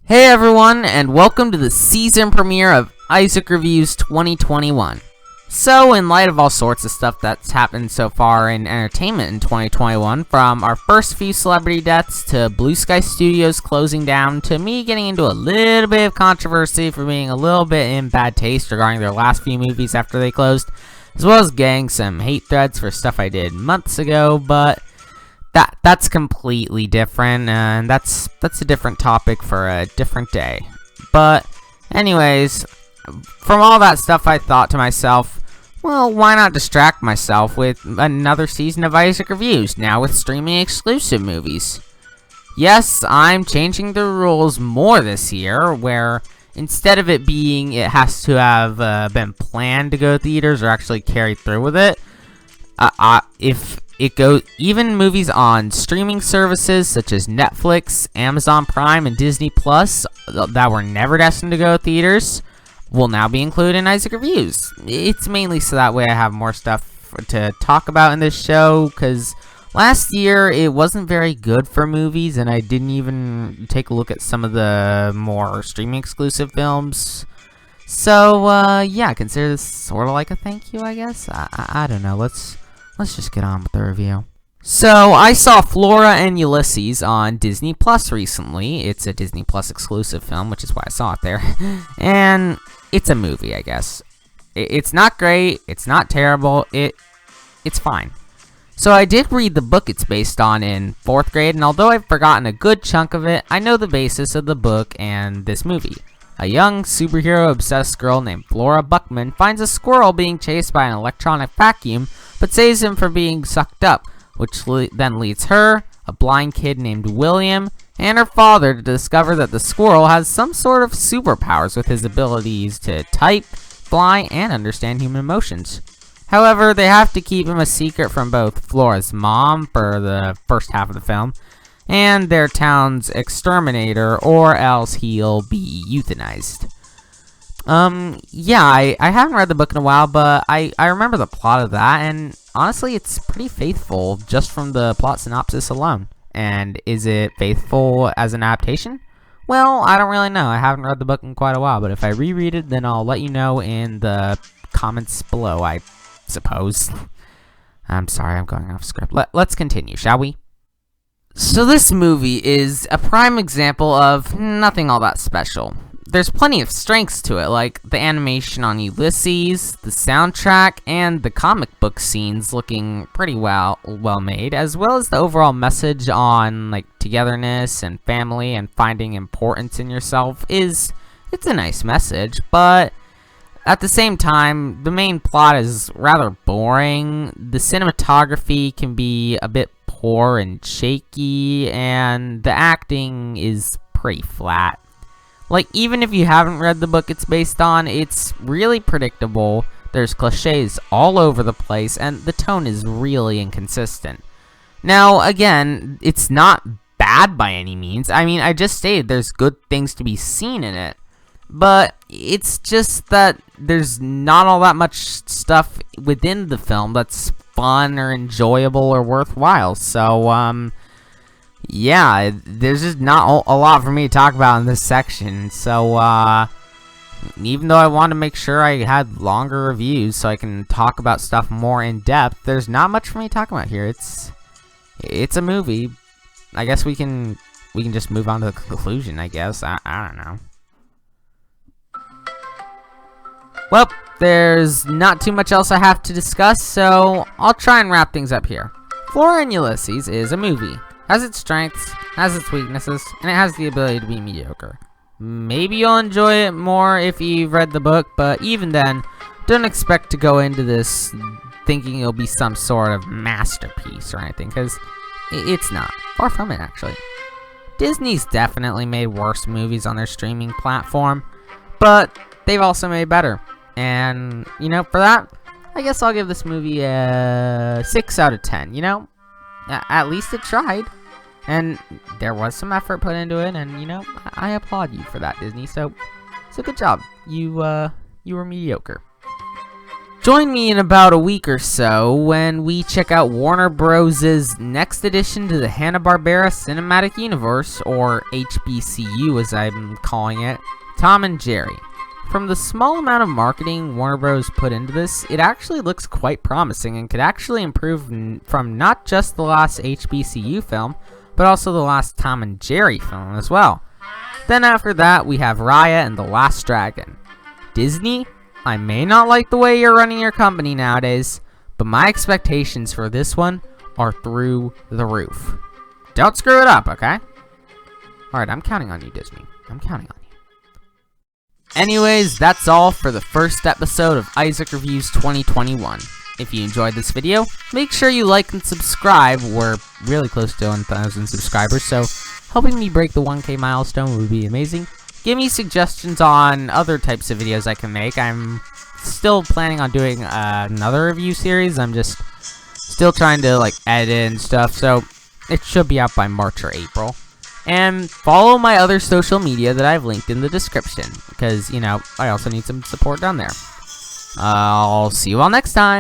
Hey everyone, and welcome to the season premiere of Isaac Reviews 2021. So, in light of all sorts of stuff that's happened so far in entertainment in 2021, from our first few celebrity deaths to Blue Sky Studios closing down, to me getting into a little bit of controversy for being a little bit in bad taste regarding their last few movies after they closed, as well as getting some hate threads for stuff I did months ago, but that's completely different, and that's a different topic for a different day. But anyways, from all that stuff, I thought to myself, well, why not distract myself with another season of Isaac Reviews, now with streaming exclusive movies. Yes, I'm changing the rules more this year, where instead of it being it has to have been planned to go to theaters or actually carried through with it, if it goes, even movies on streaming services such as Netflix, Amazon Prime, and Disney Plus that were never destined to go to theaters will now be included in Isaac Reviews. It's mainly so that way I have more stuff to talk about in this show, because last year it wasn't very good for movies, and I didn't even take a look at some of the more streaming exclusive films. So, yeah, consider this sort of like a thank you, I guess. I don't know, Let's just get on with the review. So, I saw Flora and Ulysses on Disney Plus recently. It's a Disney Plus exclusive film, which is why I saw it there. And it's a movie, I guess. It's not great, it's not terrible, it's fine. So I did read the book it's based on in 4th grade, and although I've forgotten a good chunk of it, I know the basis of the book and this movie. A young, superhero-obsessed girl named Flora Buckman finds a squirrel being chased by an electronic vacuum, but saves him from being sucked up, which then leads her, a blind kid named William, and her father to discover that the squirrel has some sort of superpowers with his abilities to type, fly, and understand human emotions. However, they have to keep him a secret from both Flora's mom for the first half of the film, and their town's exterminator, or else he'll be euthanized. Yeah, I haven't read the book in a while, but I remember the plot of that, and honestly, it's pretty faithful just from the plot synopsis alone. And is it faithful as an adaptation? Well, I don't really know. I haven't read the book in quite a while, but if I reread it, then I'll let you know in the comments below, I suppose. I'm sorry, I'm going off script. Let's continue, shall we? So this movie is a prime example of nothing all that special. There's plenty of strengths to it, like the animation on Ulysses, the soundtrack, and the comic book scenes looking pretty well made, as well as the overall message on like togetherness and family and finding importance in yourself. It's a nice message, but at the same time, the main plot is rather boring. The cinematography can be a bit poor and shaky, and the acting is pretty flat. Like, even if you haven't read the book it's based on, it's really predictable. There's cliches all over the place, and the tone is really inconsistent. Now, again, it's not bad by any means. I mean, I just stated there's good things to be seen in it. But it's just that there's not all that much stuff within the film that's fun or enjoyable or worthwhile. So, yeah, there's just not a lot for me to talk about in this section. So, even though I want to make sure I had longer reviews so I can talk about stuff more in depth, there's not much for me to talk about here. It's a movie. I guess we can just move on to the conclusion, I guess. I don't know. Well, there's not too much else I have to discuss, so I'll try and wrap things up here. Flora and Ulysses is a movie. Has its strengths, has its weaknesses, and it has the ability to be mediocre. Maybe you'll enjoy it more if you've read the book, but even then, don't expect to go into this thinking it'll be some sort of masterpiece or anything, because it's not. Far from it, actually. Disney's definitely made worse movies on their streaming platform, but they've also made better. And, you know, for that, I guess I'll give this movie a 6 out of 10, you know? At least it tried. And there was some effort put into it, and, you know, I applaud you for that, Disney. So good job. You were mediocre. Join me in about a week or so when we check out Warner Bros.' next addition to the Hanna-Barbera Cinematic Universe, or HBCU as I'm calling it, Tom and Jerry. From the small amount of marketing Warner Bros. Put into this, it actually looks quite promising and could actually improve from not just the last HBCU film, but also the last Tom and Jerry film as well. Then after that, we have Raya and the Last Dragon. Disney? I may not like the way you're running your company nowadays, but my expectations for this one are through the roof. Don't screw it up, okay? Alright, I'm counting on you, Disney. I'm counting on you. Anyways, that's all for the first episode of Isaac Reviews 2021. If you enjoyed this video, make sure you like and subscribe. We're really close to 1,000 subscribers, so helping me break the 1K milestone would be amazing. Give me suggestions on other types of videos I can make. I'm still planning on doing another review series. I'm just still trying to edit and stuff, so it should be out by March or April. And follow my other social media that I've linked in the description, because, I also need some support down there. I'll see you all next time.